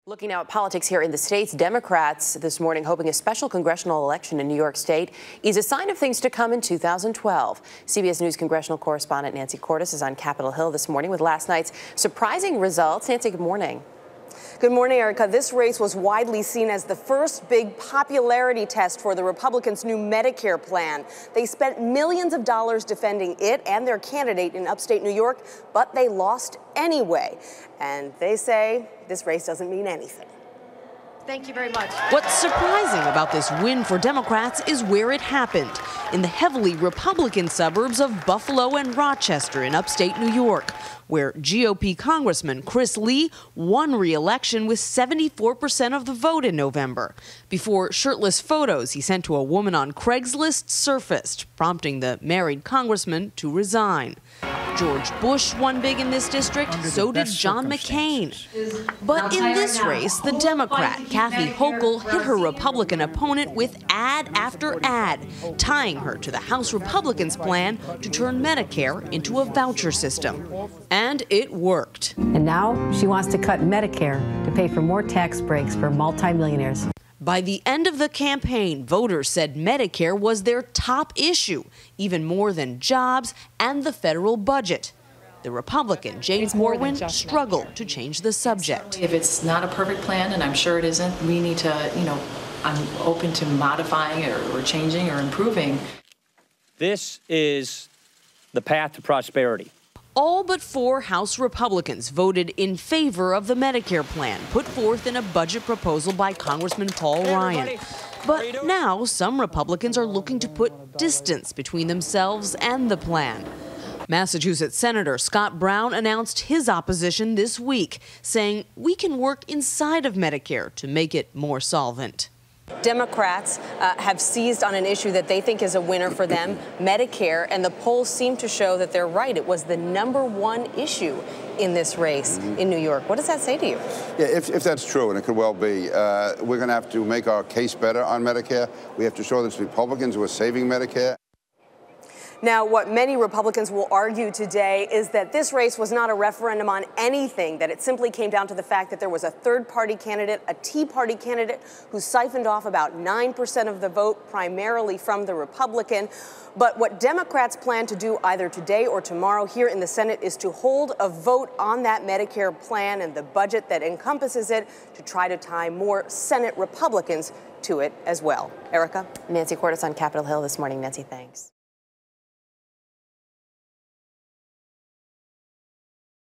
Looking now at politics here in the states, Democrats this morning hoping a special congressional election in New York State is a sign of things to come in 2012. CBS News congressional correspondent Nancy Cordes is on Capitol Hill this morning with last night's surprising results. Nancy, good morning. Good morning, Erica. This race was widely seen as the first big popularity test for the Republicans' new Medicare plan. They spent millions of dollars defending it and their candidate in upstate New York, but they lost anyway. And they say this race doesn't mean anything. Thank you very much. What's surprising about this win for Democrats is where it happened, in the heavily Republican suburbs of Buffalo and Rochester in upstate New York, where GOP Congressman Chris Lee won re-election with 74% of the vote in November, before shirtless photos he sent to a woman on Craigslist surfaced, prompting the married congressman to resign. George Bush won big in this district, so did John McCain. But in this race, the Democrat, Kathy Hochul, hit her Republican opponent with ad after ad, tying her to the House Republicans' plan to turn Medicare into a voucher system. And it worked. And now she wants to cut Medicare to pay for more tax breaks for multimillionaires. By the end of the campaign, voters said Medicare was their top issue, even more than jobs and the federal budget. The Republican, Jane Corwin, struggled to change the subject. If it's not a perfect plan, and I'm sure it isn't, we need to, I'm open to modifying it or changing or improving. This is the path to prosperity. All but 4 House Republicans voted in favor of the Medicare plan put forth in a budget proposal by Congressman Paul Ryan. But now some Republicans are looking to put distance between themselves and the plan. Massachusetts Senator Scott Brown announced his opposition this week, saying we can work inside of Medicare to make it more solvent. Democrats have seized on an issue that they think is a winner for them, Medicare, and the polls seem to show that they're right. It was the #1 issue in this race in New York. What does that say to you? Yeah, if that's true, and it could well be, we're going to have to make our case better on Medicare. We have to show that it's Republicans who are saving Medicare. Now, what many Republicans will argue today is that this race was not a referendum on anything, that it simply came down to the fact that there was a third-party candidate, a Tea Party candidate, who siphoned off about 9% of the vote, primarily from the Republican. But what Democrats plan to do either today or tomorrow here in the Senate is to hold a vote on that Medicare plan and the budget that encompasses it to try to tie more Senate Republicans to it as well. Erica? Nancy Cordes on Capitol Hill this morning. Nancy, thanks.